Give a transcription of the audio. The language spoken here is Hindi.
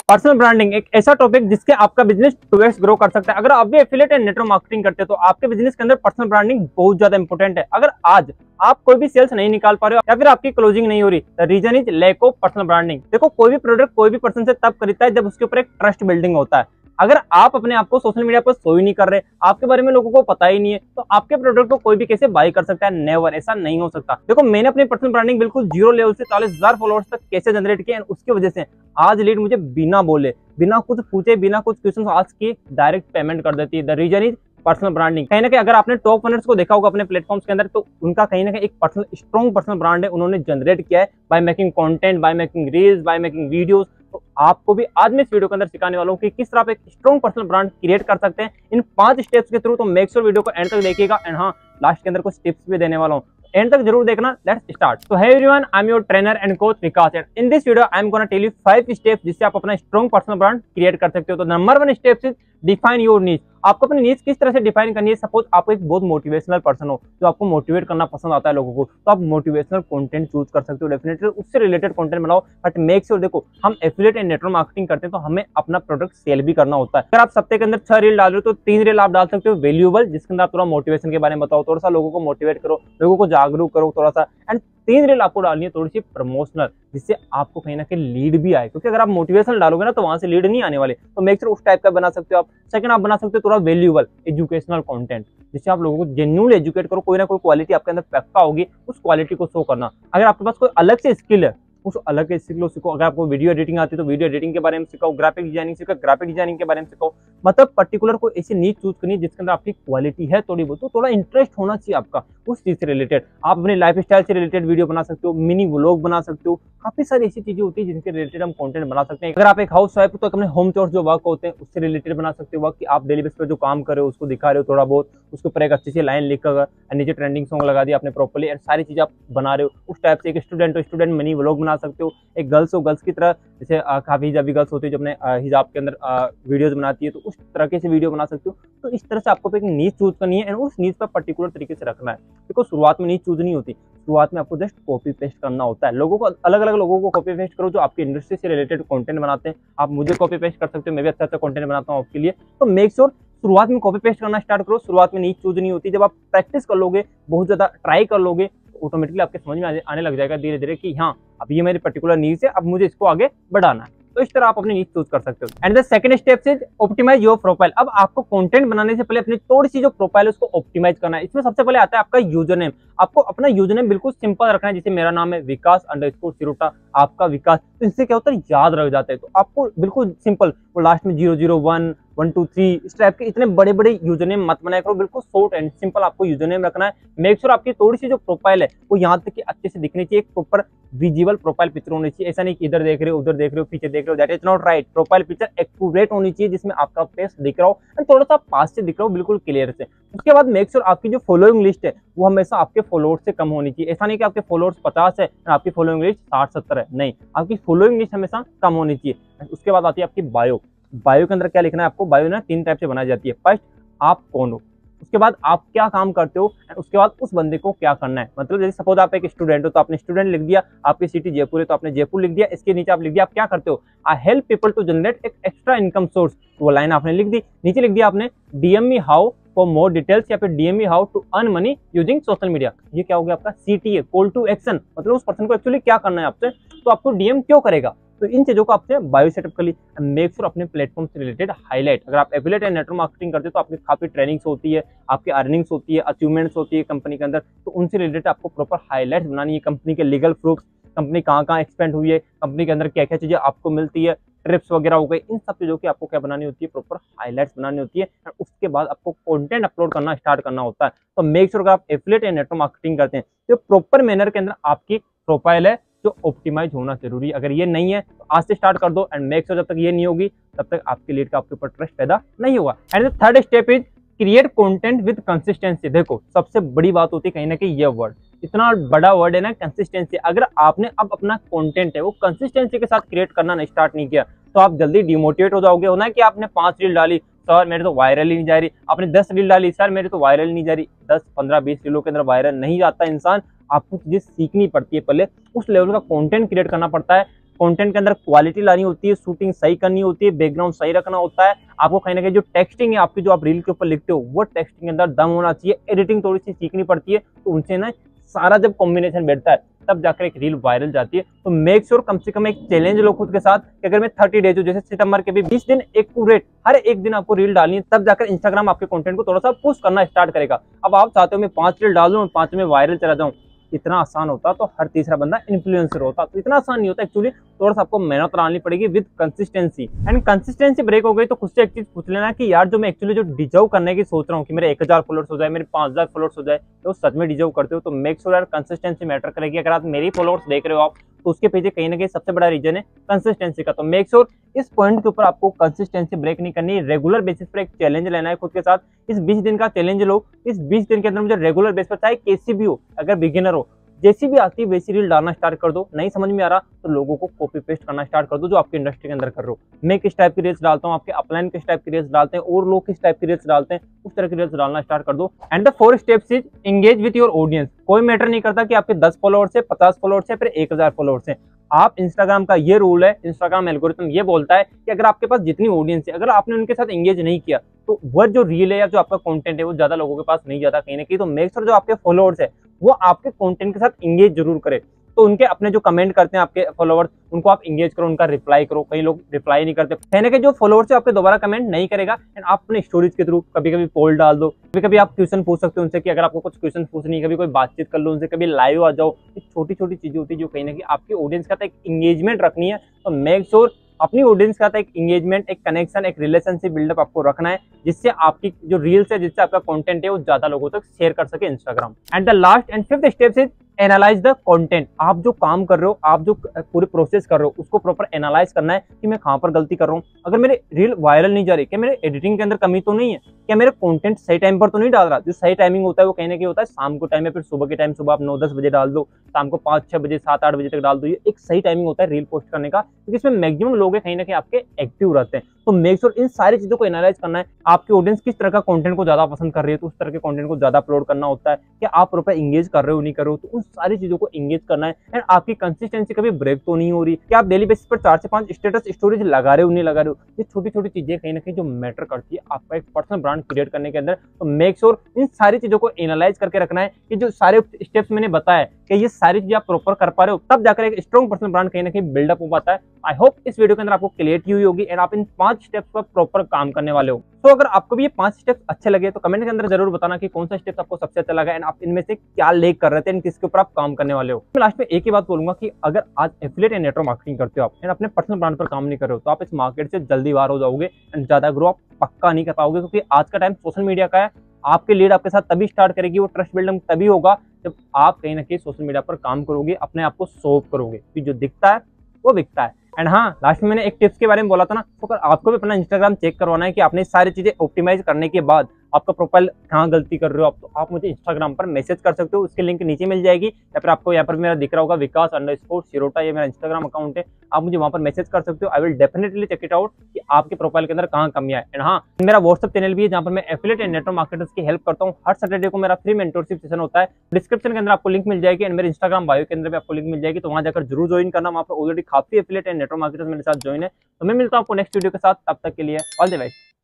पर्सनल ब्रांडिंग एक ऐसा टॉपिक जिसके आपका बिजनेस 2x ग्रो कर सकता है। अगर आप भी एफिलिएट एंड नेटवर्क मार्केटिंग करते हैं तो आपके बिजनेस के अंदर पर्सनल ब्रांडिंग बहुत ज्यादा इंपॉर्टेंट है। अगर आज आप कोई भी सेल्स नहीं निकाल पा रहे हो या फिर आपकी क्लोजिंग नहीं हो रही, the reason is lack of personal branding. देखो, कोई भी प्रोडक्ट कोई भी पर्सन से तब खरीदता है जब उसके ऊपर एक ट्रस्ट बिल्डिंग होता है। अगर आप अपने आप को सोशल मीडिया पर शो ही नहीं कर रहे, आपके बारे में लोगों को पता ही नहीं है, तो आपके प्रोडक्ट को कोई भी कैसे बाई कर सकता है? नेवर, ऐसा नहीं हो सकता। देखो, मैंने अपनी पर्सनल ब्रांडिंग बिल्कुल जीरो लेवल से 40,000 फॉलोअर्स तक कैसे जनरेट किए, उसकी वजह से आज लीड मुझे बिना बोले, बिना कुछ पूछे, बिना कुछ क्वेश्चन आज की डायरेक्ट पेमेंट कर देती है। The reason is personal branding. कहीं ना कहीं अगर आपने टॉप रनर्स को देखा होगा अपने प्लेटफॉर्म्स के अंदर, तो उनका कहीं ना कहीं एक पर्सनल स्ट्रॉन्ग पर्सनल ब्रांड है, उन्होंने जनरेट किया है by making content, by making reels, by making videos. तो आपको भी आज मैं इस वीडियो के अंदर सिखाने वाला हूँ कि किस तरह आप एक स्ट्रॉन्ग पर्सनल ब्रांड क्रिएट कर सकते हैं इन 5 स्टेप्स के थ्रू। तो मेक श्योर वीडियो को एंड तक देखिएगा एंड हाँ, लास्ट के अंदर कुछ टिप्स भी देने वाला हूँ, एंड तक जरूर देखना। Let's start. तो hey everyone, I am your trainer and coach Vikas and in this video I am gonna tell you 5 steps जिससे आप अपना स्ट्रॉन्ग पर्सनल ब्रांड क्रिएट कर सकते हो। तो number 1 step is define your need. आपको अपनी नीड्स किस तरह से डिफाइन करनी है। सपोज आप एक बहुत मोटिवेशनल पर्सन हो, जो आपको मोटिवेट करना पसंद आता है लोगों को, तो आप मोटिवेशनल कंटेंट चूज कर सकते हो। डेफिनेटली उससे रिलेटेड कंटेंट बनाओ, बट मेक श्योर, देखो हम एफिलिएट एंड नेटवर्क मार्केटिंग करते हैं तो हमें अपना प्रोडक्ट सेल भी करना होता है। अगर आप सप्ताह के अंदर 6 रील डाल रहे हो तो 3 रील आप डाल सकते हो वैल्यूएबल, जिसके अंदर आप थोड़ा मोटिवेशन के बारे में बताओ, थोड़ा सा लोगों को मोटिवेट करो, लोगों को जागरूक करो थोड़ा सा। एंड 3 रील आपको डालनी है थोड़ी सी प्रमोशनल, जिससे आपको कहीं ना कहीं लीड भी आए, क्योंकि अगर आप मोटिवेशनल डालोगे ना तो वहां से लीड नहीं आने वाले। तो मेक श्योर उस टाइप का बना सकते हो आप। सेकंड, आप बना सकते हो थोड़ा वैल्यूएबल एजुकेशनल कंटेंट, जिससे आप लोगों को जेन्युइनली एजुकेट करो। कोई ना कोई क्वालिटी आपके अंदर पक्का होगी, उस क्वालिटी को शो करना। अगर आपके पास कोई अलग से स्किल है, उस अलग के स्किल सीखो। अगर आपको वीडियो एडिटिंग आती है तो वीडियो एडिटिंग के बारे में सिखाओ, ग्राफिक डिजाइनिंग सीखो, ग्राफिक डिजाइनिंग के बारे में सिखाओ। मतलब पर्टिकुलर कोई ऐसी नीड चूज करनी है जिसके अंदर आपकी क्वालिटी है थोड़ी बहुत, तो थोड़ा इंटरेस्ट होना चाहिए आपका उस चीज से रिलेटेड। आप अपने लाइफ स्टाइल से रिलेटेड वीडियो बना सकते हो, मिनी व्लॉग बना सकते हो, काफी सारी ऐसी चीजें होती है जिनके रिलेटेड हम कंटेंट बना सकते हैं। अगर आप एक हाउस वाइफ हो तो अपने होम चोर्स जो वर्क होते हैं उससे रिलेटेड बना सकते हो, वर्क कि आप डेली बेस पर जो काम कर रहे हो उसको दिखा रहे हो थोड़ा बहुत, उसके ऊपर एक अच्छी सी लाइन लिखकर नीचे ट्रेंडिंग सॉन्ग लगा दिया आपने प्रॉपर्ली, एंड सारी चीजें आप बना रहे हो उस टाइप से। एक स्टूडेंट हो, स्टूडेंट मिनी व्लॉग बना सकते हो। एक गर्ल्स हो, गर्ल्स की तरह, जैसे काफी हिजाबी गर्ल्स होती है जो अपने हिजाब के अंदर वीडियोस बनाती है, तो उस तरह के से वीडियो बना सकते हो। तो इस तरह से आपको एक नीच चूज करनी है एंड उस नीच पर पर्टिकुलर तरीके से रखना है। देखो, शुरुआत में नीच चूज नहीं होती, शुरुआत में आपको जस्ट कॉपी पेस्ट करना होता है। लोगों को अलग अलग लोगों को कॉपी पेस्ट करो जो आपकी इंडस्ट्री से रिलेटेड कंटेंट बनाते हैं। आप मुझे कॉपी पेस्ट कर सकते हो, मैं भी अच्छा अच्छा कंटेंट बनाता हूँ आपके लिए। तो मेक श्योर शुरुआत में कॉपी पेस्ट करना स्टार्ट करो। शुरुआत में नीच चूज नहीं होती। जब आप प्रैक्टिस कर लोगे, बहुत ज्यादा ट्राई कर लोगे, ऑटोमेटिकली आपके समझ में आने लग जाएगा धीरे धीरे कि हाँ, अब ये मेरी पर्टिकुलर नीड्स है, अब मुझे इसको आगे बढ़ाना है। तो इस तरह आप अपनी नीड चूज कर सकते हो। And the second step is optimise your profile. अब आपको कंटेंट बनाने से पहले अपनी थोड़ी सी जो प्रोफाइल है उसको ऑप्टिमाइज करना है। इसमें सबसे पहले आता है आपका यूजर नेम। आपको अपना यूजर नेम बिल्कुल सिंपल रखना है, जैसे मेरा नाम है विकास _ सिरोटा, आपका विकास। तो इससे क्या होता है, याद रख जाता है। तो आपको बिल्कुल सिंपल, वो लास्ट में 001 1 2 3 इस टाइप के इतने बड़े बड़े यूजर नेम मत बनाया करो, बिल्कुल शॉर्ट एंड सिंपल आपको यूजर नेम रखना है। मेक श्योर आपकी थोड़ी सी जो प्रोफाइल है वो यहाँ तक कि अच्छे से दिखनी चाहिए, एक प्रॉपर विजिबल प्रोफाइल पिक्चर होनी चाहिए। ऐसा नहीं कि इधर देख रहे हो, उधर देख रहे हो, पीछे देख रहे हो, that is not right. Profile picture accurate होनी चाहिए, जिसमें आपका फेस दिख रहा हो एंड थोड़ा सा पास से दिख रहा हो, बिल्कुल क्लियर से। उसके बाद मेक श्योर आपकी जो फॉलोइंग लिस्ट है वो हमेशा आपके फॉलोअर्स से कम होनी चाहिए। ऐसा नहीं कि आपके फॉलोअर्स 50 है, आपकी फॉलोइंग लिस्ट 60-70 है, नहीं, आपकी फॉलोइंग लिस्ट हमेशा कम होनी चाहिए। उसके बाद आती है आपकी बायो। बायो के अंदर क्या लिखना है आपको? बायो ना 3 टाइप से बनाई जाती है। फर्स्ट, आप कौन हो, उसके बाद आप क्या काम करते हो, उसके बाद उस बंदे को क्या करना है। मतलब जैसे सपोज आप एक स्टूडेंट हो तो आपने स्टूडेंट लिख दिया, आपकी सिटी जयपुर है तो आपने जयपुर लिख दिया। इसके नीचे आप लिख दिया आप क्या करते हो, I help people to generate एक एक्स्ट्रा इनकम सोर्स, वो लाइन आपने लिख दी। नीचे लिख दिया आपने DM me how for more details, या फिर DM me how to earn money using social media. ये क्या हो गया आपका CTA, कॉल टू एक्शन। मतलब उस पर्सन को एक्चुअली क्या करना है आपसे, तो आपको डीएम क्यों करेगा। तो इन चीजों को आपसे बायो सेटअप कर ली। मेक श्योर अपने प्लेटफॉर्म से रिलेटेड हाईलाइट। अगर आप एफिलिएट एंड नेटवर्क मार्केटिंग करते हो तो आपकी काफी ट्रेनिंग्स होती है, आपकी अर्निंग्स होती है, अचीवमेंट्स होती है कंपनी के अंदर, तो उनसे रिलेटेड आपको प्रॉपर हाईलाइट्स बनानी है। कंपनी के लीगल प्रूफ, कंपनी कहाँ कहाँ एक्सपेंड हुई है, कंपनी के अंदर क्या क्या चीजें आपको मिलती है, ट्रिप्स वगैरह हो गई, इन सब चीजों की आपको क्या बनानी होती है, प्रॉपर हाईलाइट्स बनानी होती है। और उसके बाद आपको कंटेंट अपलोड करना स्टार्ट करना होता है। तो मेक श्योर अगर आप एफिलिएट एंड नेटवर्क मार्केटिंग करते हैं तो प्रॉपर मैनर के अंदर आपकी प्रोफाइल है जो ऑप्टिमाइज होना जरूरी है। अगर ये नहीं है तो आज से स्टार्ट कर दो, एंड मेक श्योर जब तक ये नहीं होगी तब तक आपके लीड का आपके ऊपर ट्रस्ट पैदा नहीं होगा। And the third step is create content with consistency. देखो, सबसे बड़ी बात होती है कहीं ना कहीं ये वर्ड, इतना बड़ा वर्ड है ना, कंसिस्टेंसी। अगर आपने अब अपना कंटेंट है वो कंसिस्टेंसी के साथ क्रिएट करना नहीं स्टार्ट नहीं किया तो आप जल्दी डिमोटिवेट हो जाओगे। होना है कि आपने 5 रील डाली, सर मेरे तो वायरल ही नहीं जा रही। आपने 10 रील डाली, सर मेरे तो वायरल नहीं जा रही। 10 15 20 रीलों के अंदर वायरल नहीं जाता इंसान। आपको चीजें सीखनी पड़ती है, पहले उस लेवल का कंटेंट क्रिएट करना पड़ता है, कंटेंट के अंदर क्वालिटी लानी होती है, शूटिंग सही करनी होती है, बैकग्राउंड सही रखना होता है, आपको कहीं ना कहीं जो टेक्सटिंग है आपकी जो आप रील के ऊपर लिखते हो वो टेक्सटिंग के अंदर दम होना चाहिए, एडिटिंग थोड़ी सी सीखनी पड़ती है, तो उनसे ना सारा जब कॉम्बिनेशन बैठता है तब जाकर एक रील वायरल जाती है। तो मेक श्योर कम से कम एक चैलेंज लो खुद के साथ कि अगर मैं 30 डेज जैसे सितंबर के भी 20 दिन एक्यूरेट हर एक दिन आपको रील डालनी है, तब जाकर इंस्टाग्राम आपके कंटेंट को थोड़ा सा पुश करना स्टार्ट करेगा। अब आप चाहते हो मैं 5 रील डाल दूं और 5 में वायरल चला जाऊं, इतना आसान होता तो हर तीसरा बंदा इन्फ्लुएंसर होता, तो इतना आसान नहीं होता एक्चुअली, थोड़ा सा आपको मेहनत डालनी पड़ेगी with consistency. And consistency break हो गई तो खुद से एक चीज पूछ लेना कि यार जो मैं एक्चुअली जो डिजर्व करने की सोच रहा हूँ कि मेरे 1000 फॉलोअर्स हो जाए, मेरे 5000 फॉलोअर्स हो जाए, तो सच में डिजर्व करते हो? तो मेक श्योर यार कंसिस्टेंसी मैटर करेगी। अगर आप मेरी फॉलोअर्स देख रहे हो आप, तो उसके पीछे कहीं ना कहीं सबसे बड़ा रीजन है कंसिस्टेंसी का। तो मेक श्योर इस पॉइंट के ऊपर आपको कंसिस्टेंसी ब्रेक नहीं करनी, रेगुलर बेसिस पर एक चैलेंज लेना है खुद के साथ। इस 20 दिन का चैलेंज लो, इस 20 दिन के अंदर मुझे रेगुलर बेस पर, चाहे कैसी भी हो, अगर बिगिनर हो, जैसी भी आती है वैसी रील डालना स्टार्ट कर दो। नहीं समझ में आ रहा तो लोगों को कॉपी पेस्ट करना स्टार्ट कर दो जो आपके इंडस्ट्री के अंदर कर रहे हो। मैं किस टाइप की रील्स डालता हूँ, आपके अपलाइन किस टाइप की रील्स डालते हैं और लोग किस टाइप की रील्स डालते हैं, उस तरह की रील्स डालना स्टार्ट कर दो। And the 4 steps is engage with your audience. कोई मैटर नहीं करता कि आपके 10 फॉलोअर्स है, 50 फॉलोअर्स है, फिर 1000 फॉलोअर्स है। आप इंस्टाग्राम का ये रूल है, इंस्टाग्राम एल्गोरिथम ये बोलता है कि अगर आपके पास जितनी ऑडियंस है, अगर आपने उनके साथ एंगेज नहीं किया तो वह जो रील है या जो आपका कंटेंट है वो ज्यादा लोगों के पास नहीं जाता कहीं ना कहीं। तो मेक श्योर जो आपके फॉलोअर्स है वो आपके कंटेंट के साथ एंगेज जरूर करे। तो उनके अपने जो कमेंट करते हैं आपके फॉलोअर्स, उनको आप एंगेज करो, उनका रिप्लाई करो। कई लोग रिप्लाई नहीं करते, कहने के जो फॉलोअर्स है आपके दोबारा कमेंट नहीं करेगा। एंड आप अपने स्टोरीज के थ्रू कभी कभी पोल डाल दो, कभी कभी आप क्वेश्चन पूछ सकते हो उनसे कि अगर आपको कुछ क्वेश्चन पूछनी है, कभी कोई बातचीत कर लो उनसे, कभी लाइव आ जाओ। छोटी छोटी चीजें होती है जो कहीं ना कहीं आपकी ऑडियंस के साथ एक एंगेजमेंट रखनी है। तो मेक श्योर अपनी ऑडियंस के साथ एक एंगेजमेंट, एक कनेक्शन, एक रिलेशनशिप बिल्डअप आपको रखना है, जिससे आपकी जो रील्स है, जिससे आपका कंटेंट है वो ज्यादा लोगों तक शेयर कर सके Instagram. And the last and 5th step is analyse the content. आप जो काम कर रहे हो, आप जो पूरे प्रोसेस कर रहे हो, उसको प्रॉपर एनालाइज करना है कि मैं कहां पर गलती कर रहा हूं। अगर मेरे रील वायरल नहीं जा रही, क्या मेरे एडिटिंग के अंदर कमी तो नहीं है, क्या मेरे कंटेंट सही टाइम पर तो नहीं डाल रहा। जो सही टाइमिंग होता है वो कहीं ना कहीं होता है शाम को टाइम है, फिर सुबह के टाइम, सुबह आप 9-10 बजे डाल दो, शाम को 5-6 बजे, 7-8 बजे तक डाल दो। ये एक सही टाइमिंग होता है रील पोस्ट करने का, क्योंकि इसमें मैक्सिमम लोग कहीं ना कहीं आपके एक्टिव रहते हैं। तो मेक श्योर इन सारी चीजों को एनालाइज करना है। आपकी ऑडियंस किस तरह का कंटेंट को ज्यादा पसंद कर रही है, तो उस तरह के कंटेंट को ज्यादा अपलोड करना होता है। कि आप प्रॉपर एंगेज कर रहे हो नहीं कर रहे हो, तो उन सारी चीजों को एंगेज करना है। एंड आपकी कंसिस्टेंसी कभी ब्रेक तो नहीं हो रही, कि आप डेली बेसिस पर 4 से 5 स्टेटस स्टोरीज लगा रहे हो नहीं लगा रहे हो। ये छोटी छोटी चीजें कहीं ना कहीं जो मैटर करती है आपका एक पर्सनल ब्रांड क्रिएट करने के अंदर। तो मेक श्योर इन सारी चीजों को एनालाइज करके रखना है कि जो सारे स्टेप्स मैंने बताया कि ये सारी चीजें आप प्रॉपर कर पा रहे हो, तब जाकर एक स्ट्रॉन्ग पर्सनल ब्रांड कहीं ना कहीं बिल्डअप हो पाता है। आई होप इस वीडियो के अंदर आपको क्लियरिटी हुई होगी एंड आप इन 5 स्टेप्स पर प्रॉपर काम करने वाले हो। तो अगर आपको भी ये 5 स्टेप्स अच्छे लगे तो कमेंट के अंदर जरूर बताना कि कौन सा स्टेप आपको सबसे अच्छा लगा एंड आप इनमें से क्या लेक कर रहे थे एंड किसके ऊपर आप काम करने वाले हो। मैं लास्ट में एक ही बात बोलूंगा कि अगर आज एफिलिएट एंड नेटवर्क मार्केटिंग करते हो आप एंड अपने पर्सनल ब्रांड पर काम नहीं कर रहे हो, तो आप इस मार्केट से जल्दी बाहर हो जाओगे एंड ज्यादा ग्रो आप पक्का नहीं कर पाओगे। क्योंकि आज का टाइम सोशल मीडिया का है, आपके लीड आपके साथ तभी स्टार्ट करेगी, वो ट्रस्ट बिल्डिंग तभी होगा जब आप कहीं ना कहीं सोशल मीडिया पर काम करोगे, अपने आप को शो ऑफ करोगे कि जो दिखता है वो बिकता है। एंड हाँ, लास्ट में मैंने एक टिप्स के बारे में बोला था ना, तो अगर आपको भी अपना इंस्टाग्राम चेक करवाना है कि आपने सारी चीजें ऑप्टिमाइज करने के बाद आपका प्रोफाइल कहाँ गलती कर रहे हो आप, तो आप मुझे इंस्टाग्राम पर मैसेज कर सकते हो। उसकी लिंक नीचे मिल जाएगी, या फिर आपको यहाँ पर मेरा दिख रहा होगा विकास_सिरोटा, ये मेरा इंस्टाग्राम अकाउंट है। आप मुझे वहाँ पर मैसेज कर सकते हो। I will definitely check it out कि आपके प्रोफाइल के अंदर कहाँ कमियां है। एंड हाँ, मेरा व्हाट्सएप चैनल भी है जहाँ पर मैं एफिलिएट एंड नेटवर्क मार्केटर्स की हेल्प करता हूँ। हर सैटरडे को मेरा फ्री मेंटरशिप सेशन होता है। डिस्क्रिप्शन के अंदर आपको लिंक मिल जाएगी एंड मेरे इंस्टाग्राम बायो के अंदर भी आपको लिंक मिल जाएगी, तो वहाँ जाकर जरूर ज्वाइन करना। वहाँ पर ऑलरेडी काफी एफिलिएट एंड नेटवर्क मार्केटर्स मेरे साथ ज्वाइन है। तो मैं मिलता हूँ आपको नेक्स्ट वीडियो के साथ, तब तक के लिए ऑल द बेस्ट।